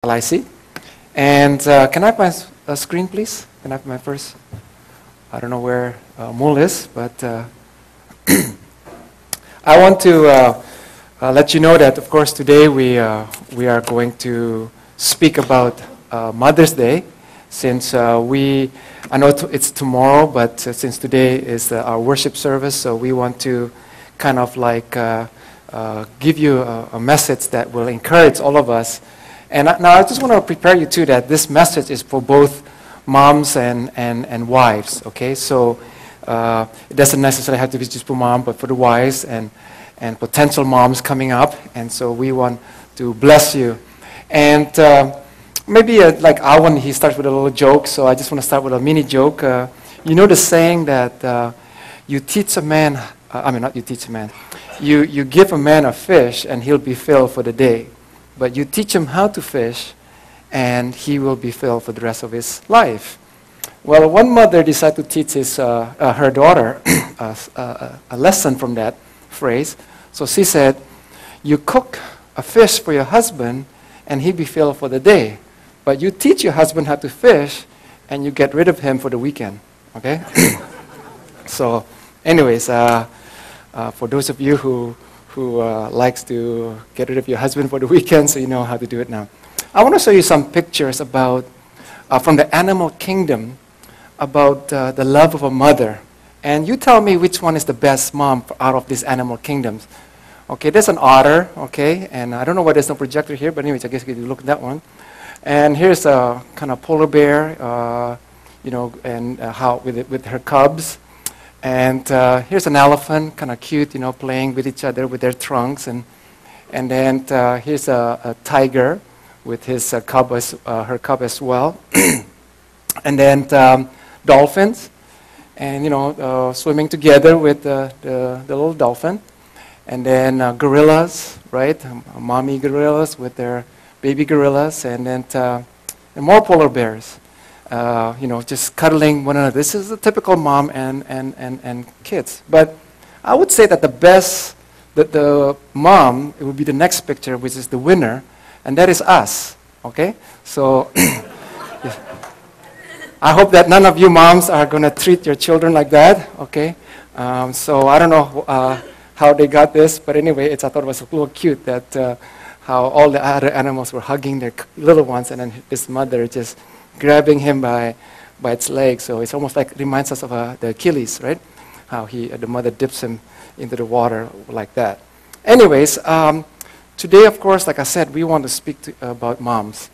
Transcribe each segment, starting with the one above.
LIC. And can I have my screen, please? Can I have my first? I don't know where Mul is, but I want to let you know that, of course, today we are going to speak about Mother's Day. Since I know it's tomorrow, but since today is our worship service, so we want to kind of like give you a message that will encourage all of us. And now I just want to prepare you too that this message is for both moms and wives, okay? So it doesn't necessarily have to be just for mom, but for the wives and potential moms coming up. And so we want to bless you. And maybe like Awan, he starts with a little joke, so I just want to start with a mini joke. You know the saying that you teach a man, not you teach a man, you give a man a fish and he'll be filled for the day. But you teach him how to fish and he will be filled for the rest of his life. Well, one mother decided to teach her daughter a lesson from that phrase. So she said, you cook a fish for your husband and he'll be filled for the day. But you teach your husband how to fish and you get rid of him for the weekend, okay? So anyways, for those of you who likes to get rid of your husband for the weekend, so you know how to do it now. I want to show you some pictures about, from the animal kingdom, about the love of a mother. And you tell me which one is the best mom out of these animal kingdoms. Okay, there's an otter, okay, and I don't know why there's no projector here, but anyways, I guess you can look at that one. And here's a kind of polar bear, and how with her cubs. And here's an elephant, kind of cute, playing with each other with their trunks. And then here's a tiger with his her cub as well. And then dolphins, and swimming together with the little dolphin. And then gorillas, right? Mommy gorillas with their baby gorillas, and then and more polar bears. Just cuddling one another. This is a typical mom and kids. But I would say that the mom, it would be the next picture, which is the winner, and that is us, okay? So I hope that none of you moms are going to treat your children like that, okay? So I don't know how they got this, but anyway, I thought it was a little cute that how all the other animals were hugging their little ones, and then this mother just grabbing him by its legs. So it's almost like, reminds us of the Achilles, right? How the mother dips him into the water like that. Anyways, today, of course, like I said, we want to speak about moms.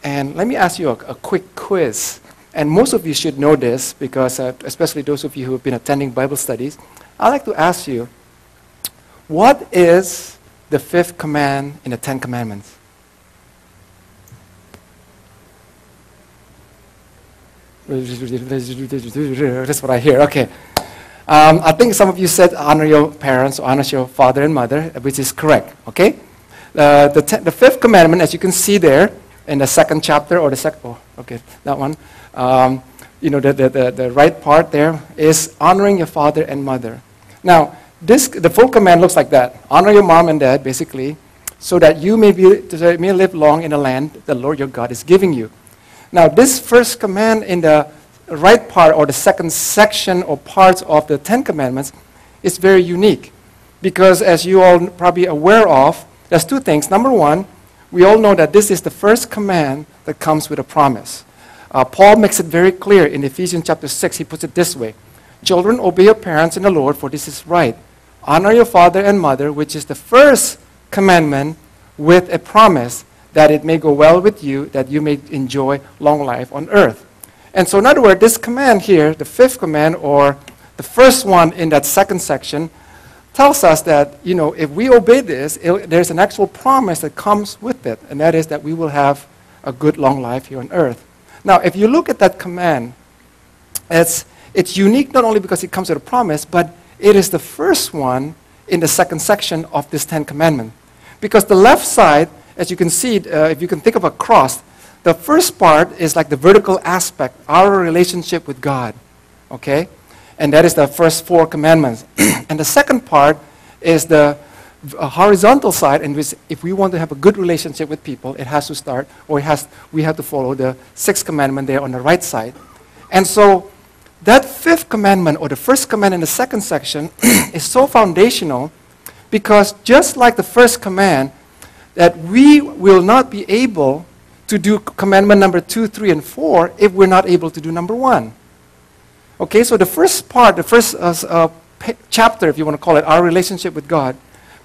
And let me ask you a quick quiz. And most of you should know this because, especially those of you who have been attending Bible studies, I'd like to ask you, what is the fifth command in the 10 Commandments? That's what I hear. Okay. I think some of you said honor your parents or honor your father and mother, which is correct. Okay. The fifth commandment, as you can see there in the second chapter or the second. Oh, okay, that one. The right part there is honoring your father and mother. Now, the full command looks like that: honor your mom and dad, basically, so that you may live long in the land the Lord your God is giving you. Now, this first command in the right part or the second section or parts of the 10 Commandments is very unique because, as you all probably aware of, there's two things. Number one, we all know that this is the first command that comes with a promise. Paul makes it very clear in Ephesians chapter 6. He puts it this way: children, obey your parents in the Lord, for this is right. Honor your father and mother, which is the first commandment with a promise that it may go well with you, that you may enjoy long life on earth. And so in other words, this command here, the fifth command, or the first one in that second section, tells us that, if we obey this, there's an actual promise that comes with it, and that is that we will have a good long life here on earth. Now, if you look at that command, it's unique not only because it comes with a promise, but it is the first one in the second section of this 10 Commandments. Because the left side, as you can see, if you can think of a cross, the first part is like the vertical aspect, our relationship with God, okay? And that is the first 4 commandments. And the second part is the a horizontal side, and if we want to have a good relationship with people, it has to start, or we have to follow the sixth commandment there on the right side. And so that fifth commandment, or the first command in the second section, is so foundational because just like the first command, that we will not be able to do commandment number 2, 3, and 4 if we're not able to do number 1. Okay, so the first part, the first chapter, if you want to call it, our relationship with God,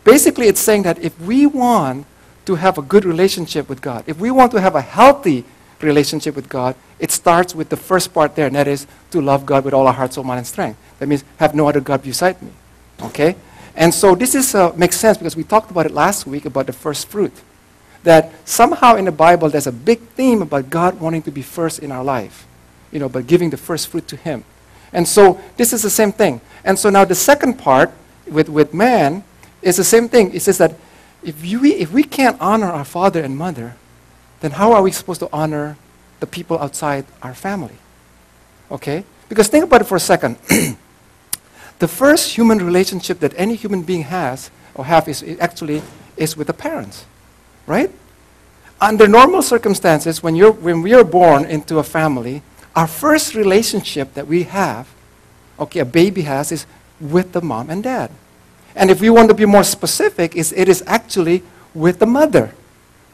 basically it's saying that if we want to have a good relationship with God, if we want to have a healthy relationship with God, it starts with the first part there, and that is to love God with all our heart, soul, mind, and strength. That means have no other God beside me. Okay? And so this is makes sense because we talked about it last week about the first fruit. That somehow in the Bible there's a big theme about God wanting to be first in our life. You know, by giving the first fruit to Him. And so this is the same thing. And so now the second part with man is the same thing. It says that if we can't honor our father and mother, then how are we supposed to honor the people outside our family? Okay? Because think about it for a second. The first human relationship that any human being has or have is actually with the parents, right? Under normal circumstances, when we are born into a family, our first relationship that we have, okay, a baby has, is with the mom and dad. And if we want to be more specific, it is actually with the mother,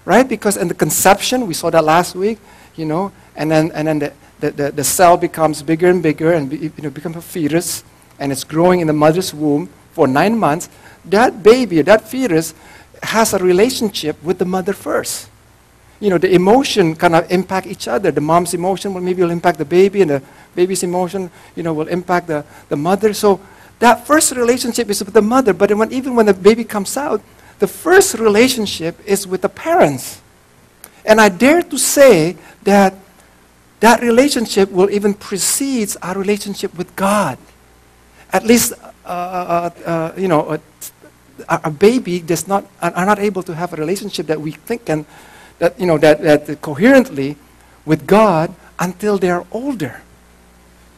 right? Because in the conception, we saw that last week, you know, and then the cell becomes bigger and bigger and becomes a fetus, and it's growing in the mother's womb for 9 months. That baby, that fetus, has a relationship with the mother first. You know, the emotion kind of impact each other. The mom's emotion will impact the baby, and the baby's emotion, you know, will impact the mother. So that first relationship is with the mother, but even when the baby comes out, the first relationship is with the parents. And I dare to say that that relationship will even precede our relationship with God. At least, you know, a baby are not able to have a relationship that we think can, that coherently with God until they are older.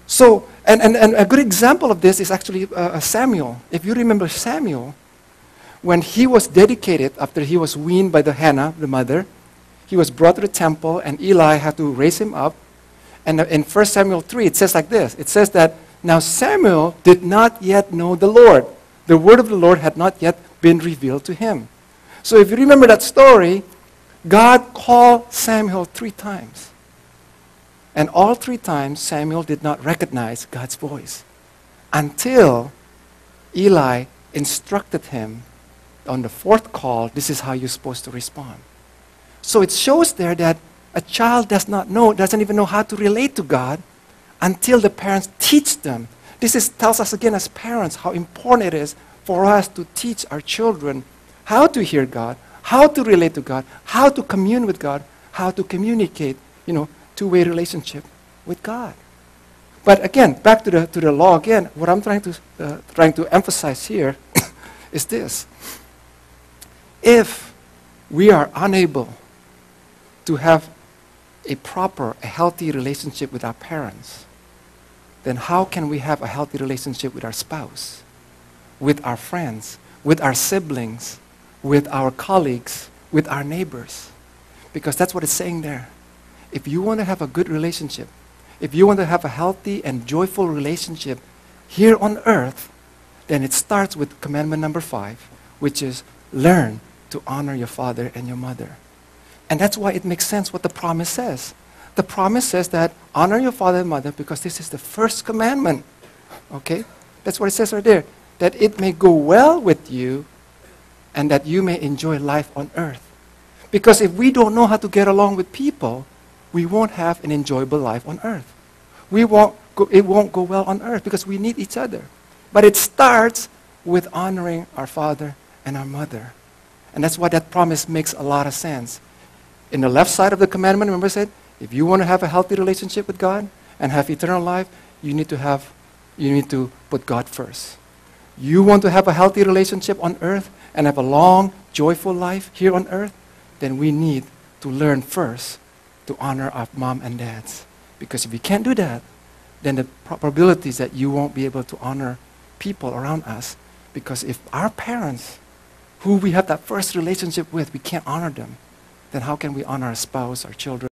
So, and a good example of this is actually Samuel. If you remember Samuel, when he was dedicated after he was weaned by the Hannah, the mother, he was brought to the temple, and Eli had to raise him up. And in 1 Samuel 3, it says like this. It says that, now Samuel did not yet know the Lord. The word of the Lord had not yet been revealed to him. So if you remember that story, God called Samuel 3 times. And all 3 times, Samuel did not recognize God's voice until Eli instructed him on the 4th call, this is how you're supposed to respond. So it shows there that a child doesn't even know how to relate to God until the parents teach them. This tells us again as parents how important it is for us to teach our children how to hear God, how to relate to God, how to commune with God, how to communicate, you know, two-way relationship with God. But again, back to the law again, what I'm trying to emphasize here is this. If we are unable to have a healthy relationship with our parents, then how can we have a healthy relationship with our spouse, with our friends, with our siblings, with our colleagues, with our neighbors? Because that's what it's saying there. If you want to have a good relationship, if you want to have a healthy and joyful relationship here on earth, then it starts with commandment number 5, which is learn to honor your father and your mother. And that's why it makes sense what the promise says. The promise says that honor your father and mother because this is the first commandment. Okay? That's what it says right there. That it may go well with you and that you may enjoy life on earth. Because if we don't know how to get along with people, we won't have an enjoyable life on earth. It won't go well on earth because we need each other. But it starts with honoring our father and our mother. And that's why that promise makes a lot of sense. In the left side of the commandment, remember I said, if you want to have a healthy relationship with God and have eternal life, you need to put God first. You want to have a healthy relationship on earth and have a long, joyful life here on earth, then we need to learn first to honor our mom and dads. Because if you can't do that, then the probabilities that you won't be able to honor people around us. Because if our parents who we have that first relationship with, we can't honor them, then how can we honor our spouse, our children?